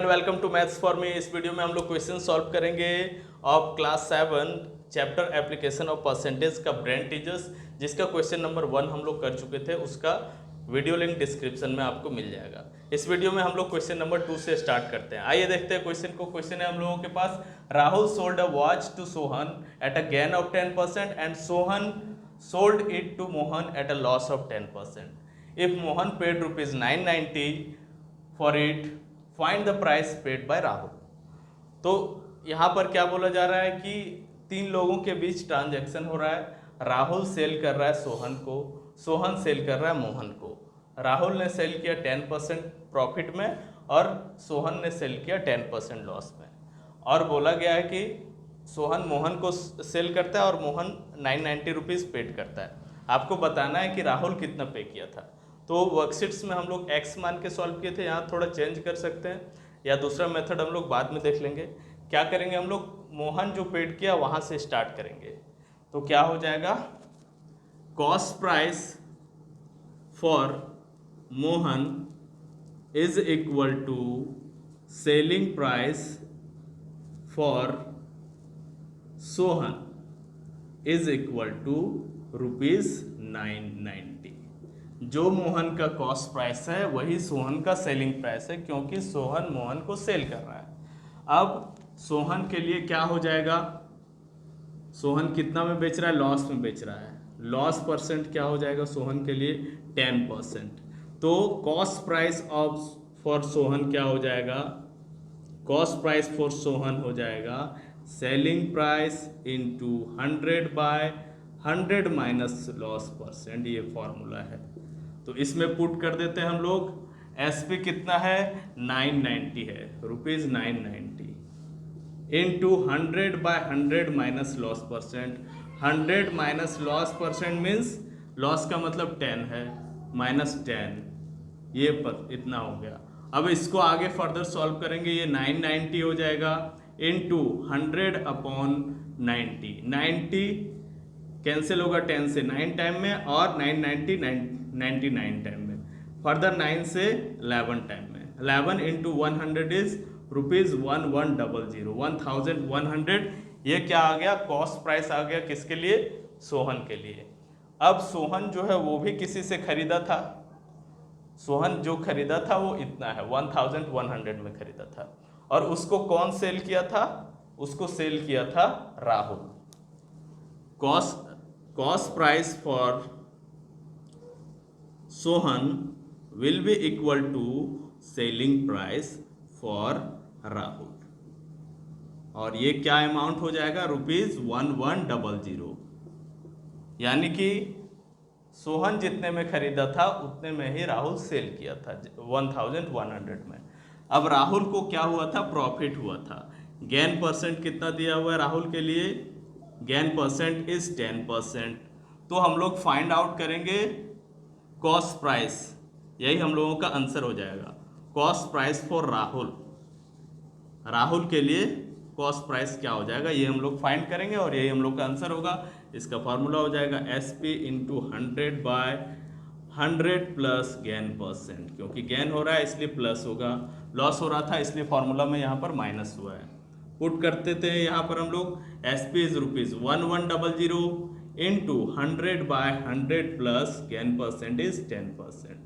Welcome to maths for me. इस video में हम लोग क्वेश्चन सॉल्व करेंगे ऑफ class 7 chapter application of percentage का ब्रांड टीचर्स, जिसका क्वेश्चन नंबर 1 हम लोग कर चुके थे। उसका वीडियो लिंक डिस्क्रिप्शन में आपको मिल जाएगा। इस वीडियो में हम लोग क्वेश्चन नंबर 2 से स्टार्ट करते हैं। आइए देखते हैं क्वेश्चन को। क्वेश्चन है हम लोगों के पास, Rahul sold a watch to Sohan at a gain of 10% and Sohan sold it to Mohan at a loss of 10%. If Mohan paid rupees 990 for it, find the price paid by Rahul. तो यहाँ पर क्या बोला जा रहा है कि तीन लोगों के बीच ट्रांजैक्शन हो रहा है। राहुल सेल कर रहा है सोहन को, सोहन सेल कर रहा है मोहन को। राहुल ने सेल किया 10% प्रॉफिट में और सोहन ने सेल किया 10% लॉस में। और बोला गया है कि सोहन मोहन को सेल करता है और मोहन 990 रुपीज़ पेड करता है। आपको बताना है कि राहुल कितना पे किया था। तो वर्कशीट्स में हम लोग एक्स मान के सॉल्व किए थे, यहाँ थोड़ा चेंज कर सकते हैं या दूसरा मेथड हम लोग बाद में देख लेंगे। क्या करेंगे हम लोग, मोहन जो पेड किया वहाँ से स्टार्ट करेंगे। तो क्या हो जाएगा, cost price for Mohan is equal to selling price for Sohan is equal to ₹990। जो मोहन का कॉस्ट प्राइस है वही सोहन का सेलिंग प्राइस है, क्योंकि सोहन मोहन को सेल कर रहा है। अब सोहन के लिए क्या हो जाएगा, सोहन कितना में बेच रहा है, लॉस में बेच रहा है। लॉस परसेंट क्या हो जाएगा सोहन के लिए, 10%। तो cost price of for Sohan क्या हो जाएगा, कॉस्ट प्राइस फॉर सोहन हो जाएगा selling price into 100/100 minus loss percent. ये फॉर्मूला है। तो इसमें पुट कर देते हैं हम लोग। एस पी कितना है, 990 है, ₹990 into 100/100 minus loss percent. 100 minus loss percent means loss का मतलब 10 है, -10, ये पर इतना हो गया। अब इसको आगे फर्दर सॉल्व करेंगे। ये 990 हो जाएगा इंटू 100/90। 90 कैंसिल होगा 10 से 9 टाइम में, और 990 99 टाइम में, फर्दर 9 से 11 टाइम में। 11 इंटू 100 इज ₹1100, 1100। ये क्या आ गया, कॉस्ट प्राइस आ गया किसके लिए, सोहन के लिए। अब सोहन जो है वो भी किसी से खरीदा था। सोहन जो खरीदा था वो इतना है, 1100 में खरीदा था। और उसको कौन सेल किया था, उसको सेल किया था Rahul. Cost price for Sohan will be equal to selling price for Rahul. और ये क्या अमाउंट हो जाएगा, ₹1100। यानी कि सोहन जितने में खरीदा था उतने में ही राहुल सेल किया था, 1100 में। अब राहुल को क्या हुआ था, प्रॉफिट हुआ था। गेन परसेंट कितना दिया हुआ है राहुल के लिए, गेन परसेंट इज 10%। तो हम लोग फाइंड आउट करेंगे कॉस्ट प्राइस, यही हम लोगों का आंसर हो जाएगा। Cost price for Rahul, Rahul के लिए कॉस्ट प्राइस क्या हो जाएगा, ये हम लोग फाइंड करेंगे और यही हम लोग का आंसर होगा। इसका फॉर्मूला हो जाएगा SP into 100/100 plus gain percent, क्योंकि गेन हो रहा है इसलिए प्लस होगा, लॉस हो रहा था इसलिए फॉर्मूला में यहाँ पर माइनस हुआ है। पुट करते थे यहाँ पर हम लोग, SP is ₹1100 into 100/100 plus gain percent is 10%।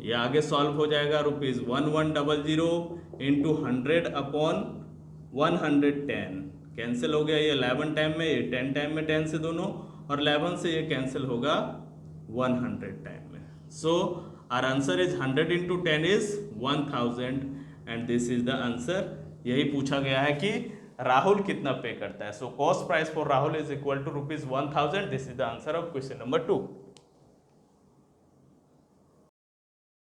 ये आगे सॉल्व हो जाएगा, ₹1100 इंटू 100/110 कैंसिल हो गया। ये 11 टाइम में, ये 10 टाइम में 10 से दोनों, और 11 से ये कैंसिल होगा 100 टाइम में। So our answer is 100 into 10 is 1000 and this is the answer. यही पूछा गया है कि राहुल कितना पे करता है। So cost price for Rahul is equal to ₹1000। This is the answer of question number 2।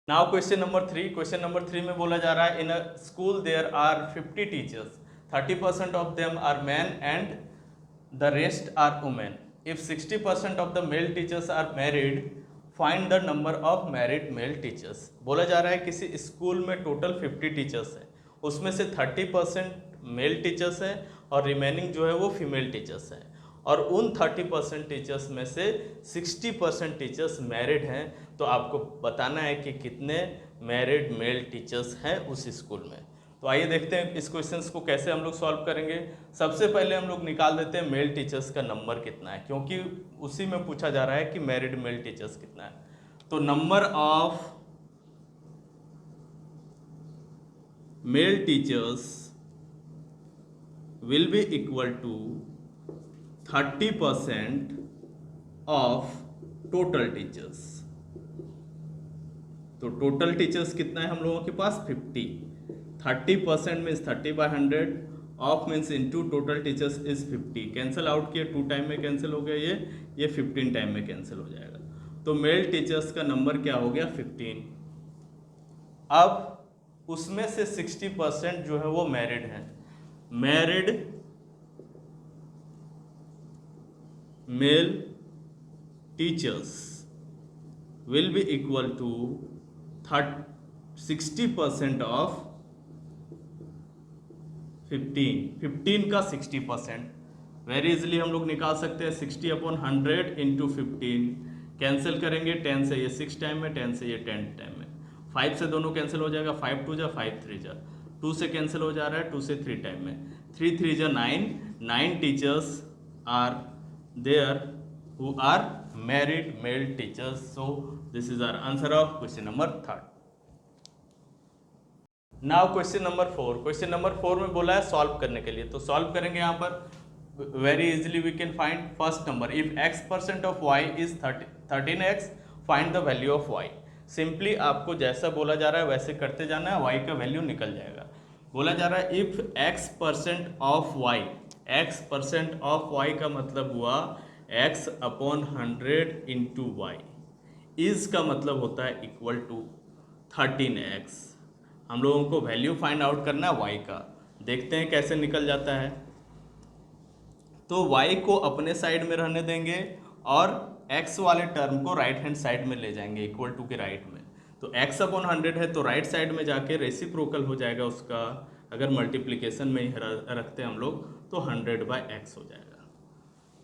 Now question number 3। Question number 3 में बोला जा रहा है, in a school there are 50 teachers, 30% of them are men and the rest are women. If 60% of the male teachers are married, find the number of married male teachers. बोला जा रहा है किसी स्कूल में टोटल 50 टीचर्स हैं, उसमें से 30% male teachers हैं और रिमेनिंग जो है वो फीमेल टीचर्स हैं। और उन 30% टीचर्स में से 60% टीचर्स मैरिड हैं। तो आपको बताना है कि कितने मैरिड मेल टीचर्स हैं उस स्कूल में। तो आइए देखते हैं इस क्वेश्चंस को कैसे हम लोग सॉल्व करेंगे। सबसे पहले हम लोग निकाल देते हैं मेल टीचर्स का नंबर कितना है, क्योंकि उसी में पूछा जा रहा है कि मैरिड मेल टीचर्स कितना है। तो number of male teachers will be equal to 30% of total teachers। तो टोटल टीचर्स कितना है हम लोगों के पास 50। 30% means 30/100, of means into total teachers is 50। Cancel out किए, 2 टाइम में कैंसिल हो गया, ये 15 टाइम में कैंसिल हो जाएगा। तो मेल टीचर्स का नंबर क्या हो गया 15। अब उसमें से 60% जो है वो मैरिड हैं। Married male teachers will be equal to 60% of 15 का 60%। वेरी इजिली हम लोग निकाल सकते हैं 60/100 इंटू 15। कैंसिल करेंगे 10 से ये 6 टाइम में, 10 से ये 10 टाइम में, 5 से दोनों कैंसिल हो जाएगा, 5 2 जा 5 3 जा, 2 से कैंसिल हो जा रहा है, 2 से 3 टाइम में, 3 3 जा 9 teachers are there who are married male teachers। So this is our answer of question number 3rd। now question number 4। question number 4 में बोला है सॉल्व करने के लिए, तो सॉल्व करेंगे यहाँ पर। Very easily we can find first number. If x% of y is 13x, find the value of y। Simply आपको जैसा बोला जा रहा है वैसे करते जाना है, y का वैल्यू निकल जाएगा। बोला जा रहा है if x% of y, x% of y का मतलब हुआ x/100 इंटू वाई, इज का मतलब होता है इक्वल टू 13x। हम लोगों को वैल्यू फाइंड आउट करना है y का, देखते हैं कैसे निकल जाता है। तो y को अपने साइड में रहने देंगे और x वाले टर्म को राइट हैंड साइड में ले जाएंगे, इक्वल टू के राइट में। तो x/100 है तो राइट साइड में जाके रेसिप्रोकल हो जाएगा उसका। अगर मल्टीप्लिकेशन में ही रखते हैं हम लोग तो 100/x हो जाएगा।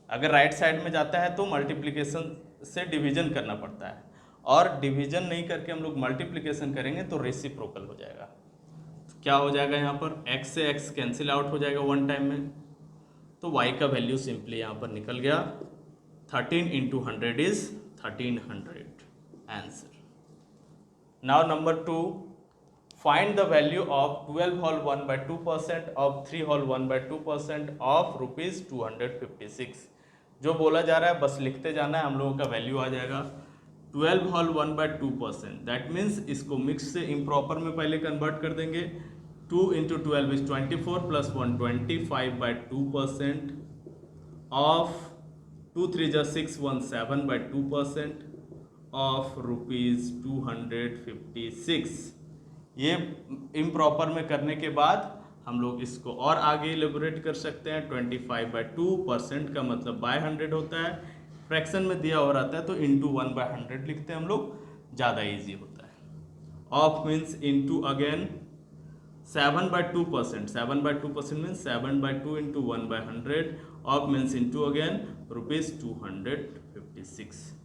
अगर राइट साइड में जाता है तो मल्टीप्लिकेशन से डिवीजन करना पड़ता है, और डिवीजन नहीं करके हम लोग मल्टीप्लिकेशन करेंगे तो रेसिप्रोकल हो जाएगा। तो क्या हो जाएगा यहाँ पर, x से x कैंसिल आउट हो जाएगा 1 टाइम में, तो y का वैल्यू सिंपली यहाँ पर निकल गया 13 into 100 is 1300 answer. Now number 2, find the value of 12 whole 1/2% of 3 whole 1/2% of ₹256। जो बोला जा रहा है बस लिखते जाना है, हम लोगों का वैल्यू आ जाएगा 12 होल 1/2%। दैट मीन्स इसको मिक्स से इम्प्रॉपर में पहले कन्वर्ट कर देंगे। 2 इंटू 12 इज 24 प्लस 1 25/2% ऑफ 2 3 जा 6 1 7/2% ऑफ ₹256। ये इम्प्रॉपर में करने के बाद हम लोग इसको और आगे इलेबोरेट कर सकते हैं। 25/2% का मतलब बाय 100 होता है, फ्रैक्शन में दिया हो रहता है तो इंटू 1/100 लिखते हैं हम लोग, ज़्यादा इजी होता है। Of means into again 7/2%, 7/2% means 7/2 into 1/100, of means into again ₹256।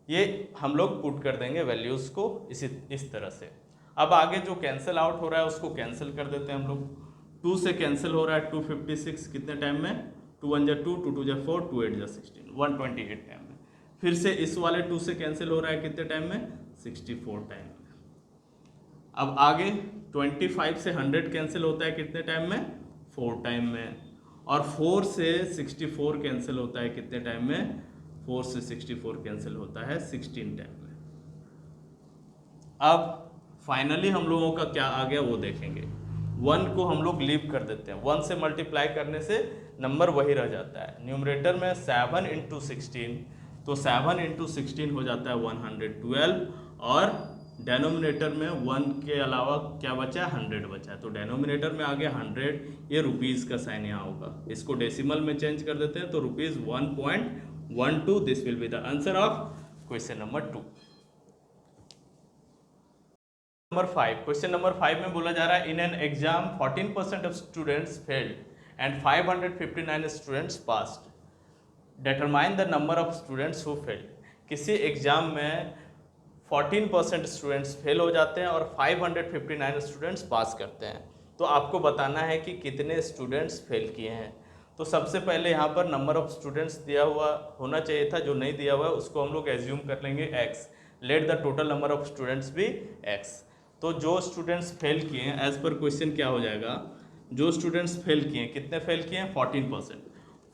ये हम लोग पुट कर देंगे वैल्यूज़ को इस तरह से। अब आगे जो कैंसिल आउट हो रहा है उसको कैंसिल कर देते हैं हम लोग। 2 से कैंसिल हो रहा है 256 कितने टाइम में, 2 1 जा 2, 2 2 जा 4, 2 8 जा 16, 128 टाइम में। फिर से इस वाले 2 से कैंसिल हो रहा है कितने टाइम में, 64 टाइम में। अब आगे 25 से 100 कैंसिल होता है कितने टाइम में, 4 टाइम में। और 4 से 64 कैंसिल होता है कितने टाइम में, 4 से 64 कैंसिल होता है 16 टाइम में। अब फाइनली हम लोगों का क्या आ गया वो देखेंगे। 1 को हम लोग लीव कर देते हैं, 1 से मल्टीप्लाई करने से नंबर वही रह जाता है। न्यूमरेटर में 7 इंटू 16, तो 7 इंटू 16 हो जाता है 112, और डेनोमिनेटर में 1 के अलावा क्या बचा है, 100 बचा है। तो डेनोमिनेटर में आ गया 100, ये रुपीज़ का साइन यहाँ होगा। इसको डेसिमल में चेंज कर देते हैं तो ₹1.12। This will be the answer of question number 2। Number 5, question number 5 में बोला जा रहा है in an exam 14% of students failed and 559 students passed, determine the number of students who failed. किसी एग्जाम में 14% स्टूडेंट्स फेल हो जाते हैं और 559 स्टूडेंट्स पास करते हैं। तो आपको बताना है कि कितने स्टूडेंट्स फेल किए हैं। तो सबसे पहले यहाँ पर नंबर ऑफ स्टूडेंट्स दिया हुआ होना चाहिए था, जो नहीं दिया हुआ है उसको हम लोग एज्यूम कर लेंगे x। Let the total number of students भी x। तो जो स्टूडेंट्स फेल किए हैं एज पर क्वेश्चन क्या हो जाएगा, जो स्टूडेंट्स फेल किए हैं, कितने फेल किए हैं 14%,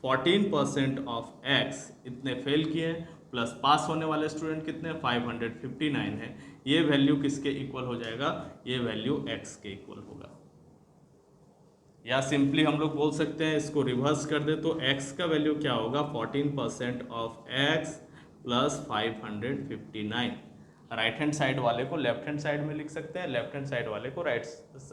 14% ऑफ x इतने फेल किए हैं, प्लस पास होने वाले स्टूडेंट कितने 559 है। ये वैल्यू किसके इक्वल हो जाएगा, ये वैल्यू x के इक्वल होगा। या सिंपली हम लोग बोल सकते हैं, इसको रिवर्स कर दे तो x का वैल्यू क्या होगा 14% of x plus 559। Right hand side वाले को लेफ्ट हैंड साइड में लिख सकते हैं, लेफ्ट हैंड साइड वाले को राइट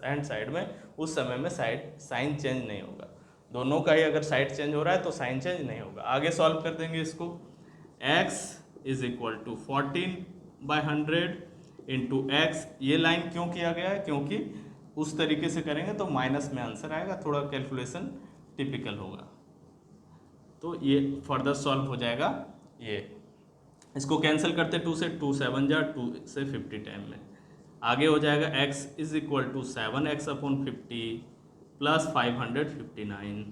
हैंड साइड में। उस समय में साइन चेंज नहीं होगा, दोनों का ही अगर साइड चेंज हो रहा है तो साइन चेंज नहीं होगा। आगे सॉल्व कर देंगे इसको। x is equal to 14/100 into x. ये लाइन क्यों किया गया है, क्योंकि उस तरीके से करेंगे तो माइनस में आंसर आएगा, थोड़ा कैलकुलेशन टिपिकल होगा। तो ये फर्दर सॉल्व हो जाएगा। ये इसको कैंसिल करते 2 से, 2 7 जा 2 से 50 टाइम में आगे हो जाएगा x is equal to 7x/50 plus 559।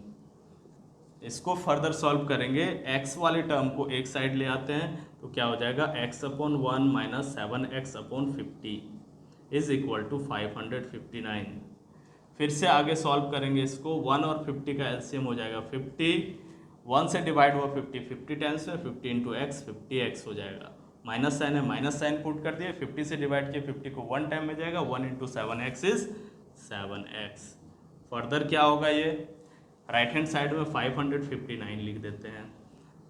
इसको फर्दर सॉल्व करेंगे, x वाले टर्म को एक साइड ले आते हैं तो क्या हो जाएगा x/1 minus 7x/50 is equal to 559। फिर से आगे सॉल्व करेंगे इसको, 1 और 50 का एलसीएम हो जाएगा 50, 1 से डिवाइड हुआ 50, 50 टाइम्स में 50 इंटू एक्स 50x हो जाएगा। माइनस साइन है, माइनस साइन पुट कर दिए, 50 से डिवाइड किए 50 को 1 टाइम में जाएगा, 1 into 7x is 7x। Further क्या होगा, ये राइट हैंड साइड में 559 लिख देते हैं।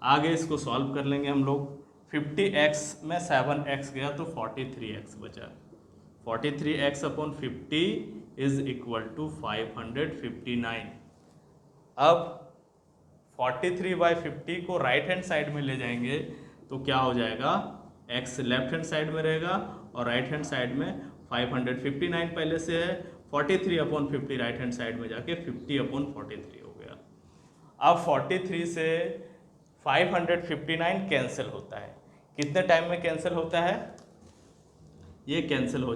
आगे इसको सॉल्व कर लेंगे हम लोग, 50x में 7x गया तो 43x बचा, 43x/50 इज इक्वल टू 559। अब 43/50 को राइट हैंड साइड में ले जाएंगे तो क्या हो जाएगा, x लेफ्ट हैंड साइड में रहेगा और राइट हैंड साइड में 559 पहले से है, 43/50 राइट हैंड साइड में जाके 50/43 हो गया। अब 43 से 559 कैंसिल होता है, कितने टाइम में कैंसिल होता है, ये कैंसिल हो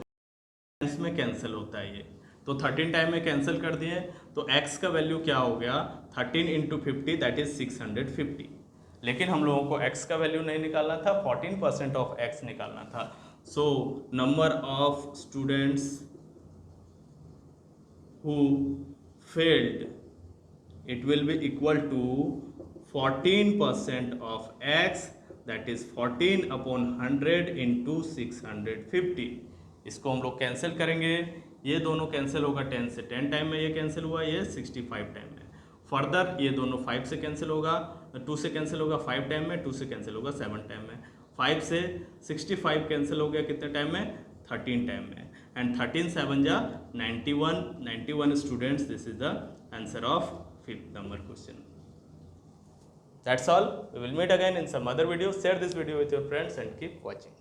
में कैंसिल होता है ये, तो 13 टाइम में कैंसिल कर दिए तो x का वैल्यू क्या हो गया 13 इंटू 50 दैट इज 650। लेकिन हम लोगों को x का वैल्यू नहीं निकालना था, 14% ऑफ x निकालना था। So number of students who failed it will be equal to 14% of x that is 14/100 into 650। इसको हम लोग कैंसिल करेंगे, ये दोनों कैंसिल होगा 10 से, 10 टाइम में ये कैंसिल हुआ, ये 65 टाइम में। फर्दर ये दोनों 5 से कैंसिल होगा, 2 से कैंसिल होगा 5 टाइम में, 2 से कैंसिल होगा 7 टाइम में, 5 से 65 कैंसिल हो गया कितने टाइम में 13 टाइम में, एंड 13 7 जा 91 students. This is the answer of 5th number question. That's all. We will meet again in some other video. Share this video with your friends and keep watching.